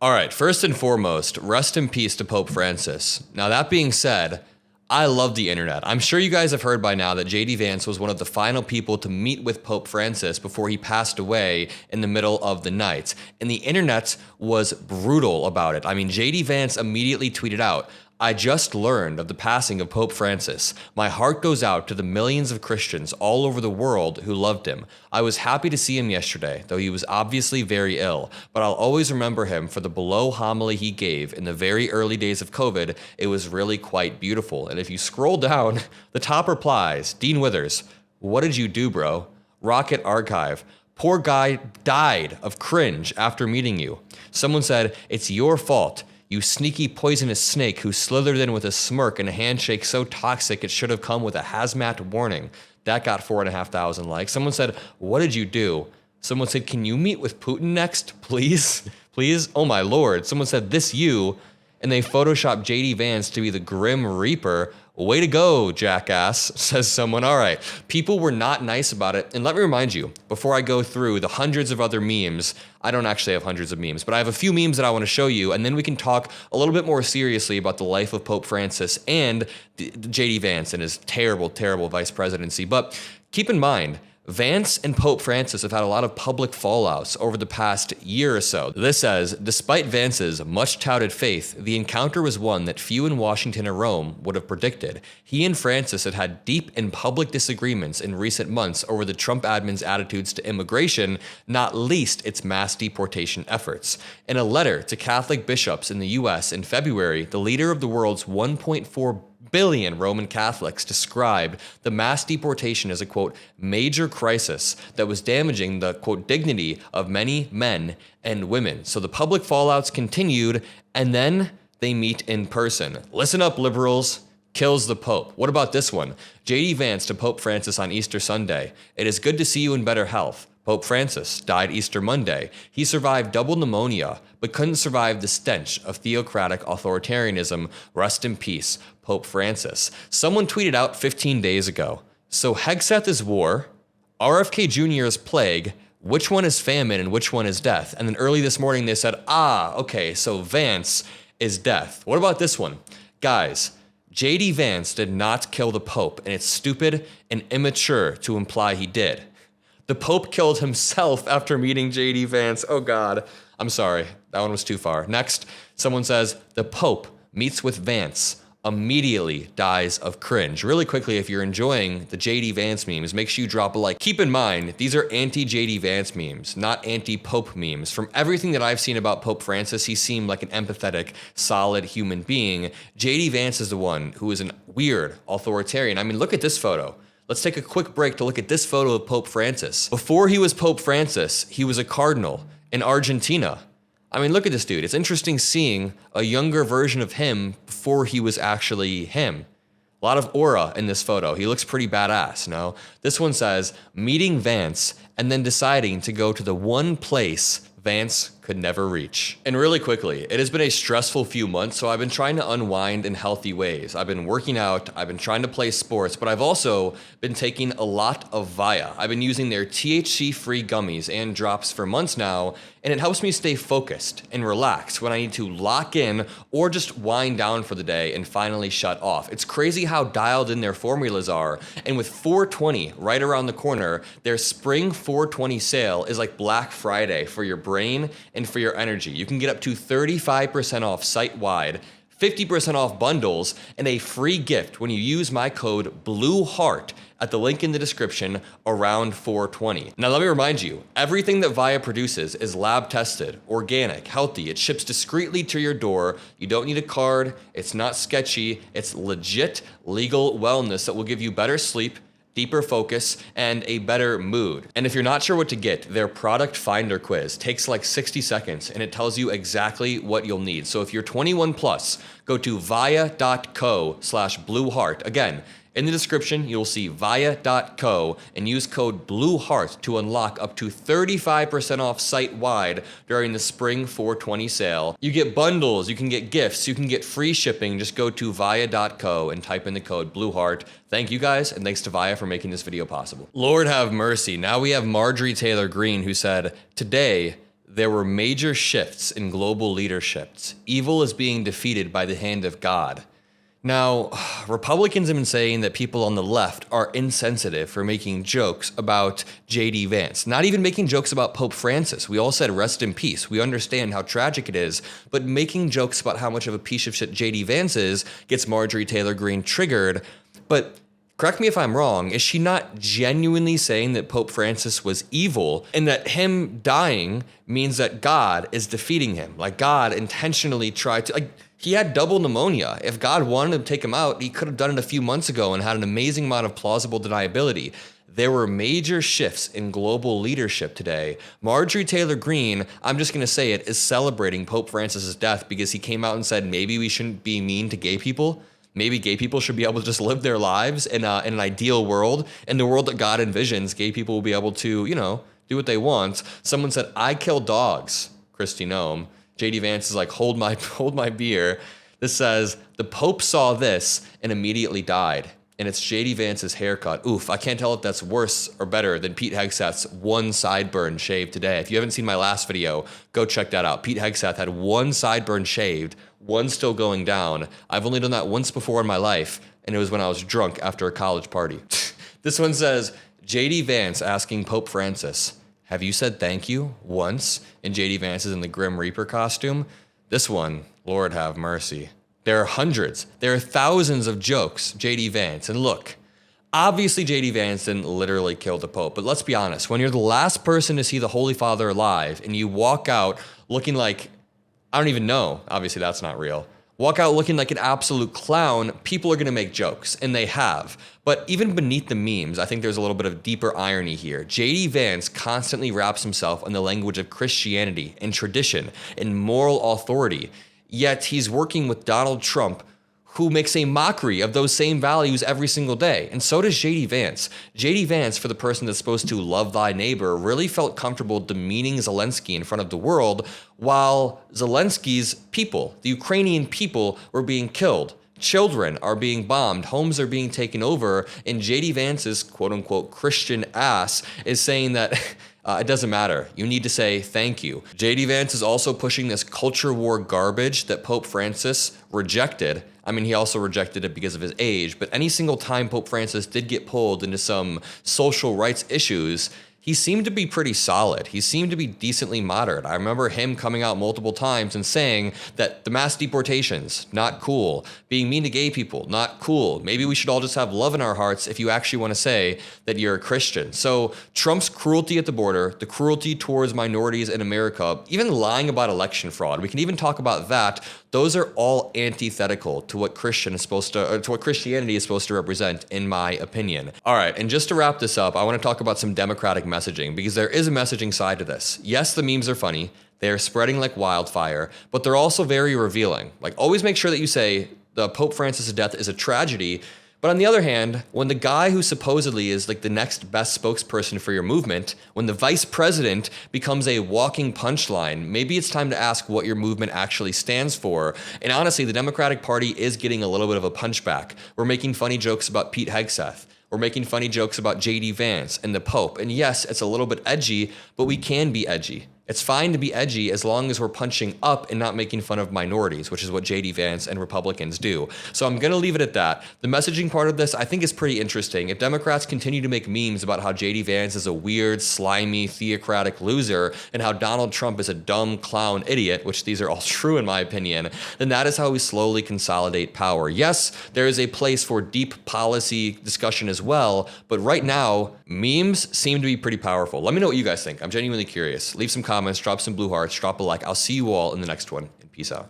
All right, first and foremost, rest in peace to Pope Francis. Now, that being said, I love the internet. I'm sure you guys have heard by now that JD Vance was one of the final people to meet with Pope Francis before he passed away in the middle of the night. And the internet was brutal about it. I mean, JD Vance immediately tweeted out, "I just learned of the passing of Pope Francis. My heart goes out to the millions of Christians all over the world who loved him. I was happy to see him yesterday, though he was obviously very ill, but I'll always remember him for the below homily he gave in the very early days of COVID. It was really quite beautiful." And if you scroll down, the top replies, Dean Withers, "What did you do, bro? Rocket Archive. Poor guy died of cringe after meeting you." Someone said, "It's your fault. You sneaky poisonous snake who slithered in with a smirk and a handshake so toxic it should have come with a hazmat warning." That got 4,500 likes. Someone said, "What did you do?" Someone said, "Can you meet with Putin next, please? Please? Oh my lord." Someone said, "This you," and they photoshopped JD Vance to be the Grim Reaper. "Way to go, jackass," says someone. All right, people were not nice about it. And let me remind you, before I go through the hundreds of other memes, I don't actually have hundreds of memes, but I have a few memes that I want to show you, and then we can talk a little bit more seriously about the life of Pope Francis and JD Vance and his terrible, terrible vice presidency. But keep in mind, Vance and Pope Francis have had a lot of public fallouts over the past year or so. This says, despite Vance's much touted faith, the encounter was one that few in Washington or Rome would have predicted. He and Francis had had deep and public disagreements in recent months over the Trump admin's attitudes to immigration, not least its mass deportation efforts. In a letter to Catholic bishops in the U.S. in February, the leader of the world's 1.4 billion Roman Catholics described the mass deportation as a, quote, major crisis that was damaging the, quote, dignity of many men and women. So the public fallouts continued, and then they meet in person. Listen up, liberals. Kills the Pope. What about this one? JD Vance to Pope Francis on Easter Sunday. "It is good to see you in better health. Pope Francis died Easter Monday. He survived double pneumonia, but couldn't survive the stench of theocratic authoritarianism. Rest in peace, Pope Francis." Someone tweeted out 15 days ago, "So Hegseth is war, RFK Jr. is plague, which one is famine and which one is death?" And then early this morning they said, okay, so Vance is death. What about this one? Guys, JD Vance did not kill the Pope, and it's stupid and immature to imply he did. The Pope killed himself after meeting JD Vance. Oh God, I'm sorry, that one was too far. Next, someone says, "The Pope meets with Vance, immediately dies of cringe." Really quickly, if you're enjoying the JD Vance memes, make sure you drop a like. Keep in mind, these are anti-JD Vance memes, not anti-Pope memes. From everything that I've seen about Pope Francis, he seemed like an empathetic, solid human being. JD Vance is the one who is a weird authoritarian. I mean, look at this photo. Let's take a quick break to look at this photo of Pope Francis. Before he was Pope Francis, he was a cardinal in Argentina. I mean, look at this dude. It's interesting seeing a younger version of him before he was actually him. A lot of aura in this photo. He looks pretty badass, no? This one says, meeting Vance and then deciding to go to the one place Vance could never reach. And really quickly, it has been a stressful few months, so I've been trying to unwind in healthy ways. I've been working out, I've been trying to play sports, but I've also been taking a lot of Via. I've been using their THC-free gummies and drops for months now, and it helps me stay focused and relaxed when I need to lock in or just wind down for the day and finally shut off. It's crazy how dialed in their formulas are, and with 420 right around the corner, their spring 420 sale is like Black Friday for your brain and for your energy. You can get up to 35% off site-wide, 50% off bundles, and a free gift when you use my code BLUEHEART at the link in the description around 420. Now let me remind you, everything that Via produces is lab tested, organic, healthy. It ships discreetly to your door. You don't need a card. It's not sketchy. It's legit legal wellness that will give you better sleep, deeper focus, and a better mood. And if you're not sure what to get, their product finder quiz takes like 60 seconds and it tells you exactly what you'll need. So if you're 21 plus, go to via.co/blueheart. Again, in the description, you'll see via.co and use code BLUEHEART to unlock up to 35% off site-wide during the spring 420 sale. You get bundles, you can get gifts, you can get free shipping. Just go to via.co and type in the code BLUEHEART. Thank you guys, and thanks to Via for making this video possible. Lord have mercy. Now we have Marjorie Taylor Greene who said, today, there were major shifts in global leaderships. Evil is being defeated by the hand of God. Now, Republicans have been saying that people on the left are insensitive for making jokes about JD Vance, not even making jokes about Pope Francis. We all said rest in peace. We understand how tragic it is, but making jokes about how much of a piece of shit JD Vance is gets Marjorie Taylor Greene triggered. But correct me if I'm wrong, is she not genuinely saying that Pope Francis was evil and that him dying means that God is defeating him? Like God intentionally tried to, like, he had double pneumonia. If God wanted to take him out, he could have done it a few months ago and had an amazing amount of plausible deniability. There were major shifts in global leadership today. Marjorie Taylor Greene, I'm just going to say it, is celebrating Pope Francis's death because he came out and said maybe we shouldn't be mean to gay people. Maybe gay people should be able to just live their lives in an ideal world. In the world that God envisions, gay people will be able to, do what they want. Someone said, I kill dogs, Kristi Noem. JD Vance is like, hold my beer. This says, the Pope saw this and immediately died. And it's JD Vance's haircut. Oof, I can't tell if that's worse or better than Pete Hegseth's one sideburn shaved today. If you haven't seen my last video, go check that out. Pete Hegseth had one sideburn shaved, one still going down. I've only done that once before in my life, and it was when I was drunk after a college party. This one says, JD Vance asking Pope Francis, have you said thank you once? And JD Vance is in the Grim Reaper costume. This one, Lord have mercy. There are hundreds, there are thousands of jokes, JD Vance. And look, obviously JD Vance didn't literally kill the Pope, but let's be honest, when you're the last person to see the Holy Father alive and you walk out looking like, I don't even know, obviously that's not real, walk out looking like an absolute clown, people are gonna make jokes, and they have. But even beneath the memes, I think there's a little bit of deeper irony here. JD Vance constantly wraps himself in the language of Christianity and tradition and moral authority, yet he's working with Donald Trump, who makes a mockery of those same values every single day. And so does JD Vance. JD Vance, for the person that's supposed to love thy neighbor, really felt comfortable demeaning Zelensky in front of the world, while Zelensky's people, the Ukrainian people, were being killed. Children are being bombed, homes are being taken over, and JD Vance's quote-unquote Christian ass is saying that it doesn't matter. You need to say thank you. JD Vance is also pushing this culture war garbage that Pope Francis rejected. I mean, he also rejected it because of his age, but any single time Pope Francis did get pulled into some social rights issues, he seemed to be pretty solid. He seemed to be decently moderate. I remember him coming out multiple times and saying that the mass deportations, not cool. Being mean to gay people, not cool. Maybe we should all just have love in our hearts if you actually want to say that you're a Christian. So Trump's cruelty at the border, the cruelty towards minorities in America, even lying about election fraud, we can even talk about that. Those are all antithetical to what Christianity is supposed to represent, in my opinion. All right, and just to wrap this up, I want to talk about some Democratic messaging, because there is a messaging side to this. Yes, the memes are funny. They are spreading like wildfire, but they're also very revealing. Like, always make sure that you say the Pope Francis' death is a tragedy. But on the other hand, when the guy who supposedly is like the next best spokesperson for your movement, when the vice president becomes a walking punchline, maybe it's time to ask what your movement actually stands for. And honestly, the Democratic Party is getting a little bit of a punchback. We're making funny jokes about Pete Hegseth. We're making funny jokes about JD Vance and the Pope. And yes, it's a little bit edgy, but we can be edgy. It's fine to be edgy as long as we're punching up and not making fun of minorities, which is what JD Vance and Republicans do. So I'm going to leave it at that. The messaging part of this, I think, is pretty interesting. If Democrats continue to make memes about how JD Vance is a weird, slimy, theocratic loser and how Donald Trump is a dumb clown idiot, which these are all true in my opinion, then that is how we slowly consolidate power. Yes, there is a place for deep policy discussion as well, but right now, memes seem to be pretty powerful. Let me know what you guys think. I'm genuinely curious. Leave some comments, drop some blue hearts, drop a like. I'll see you all in the next one, and peace out.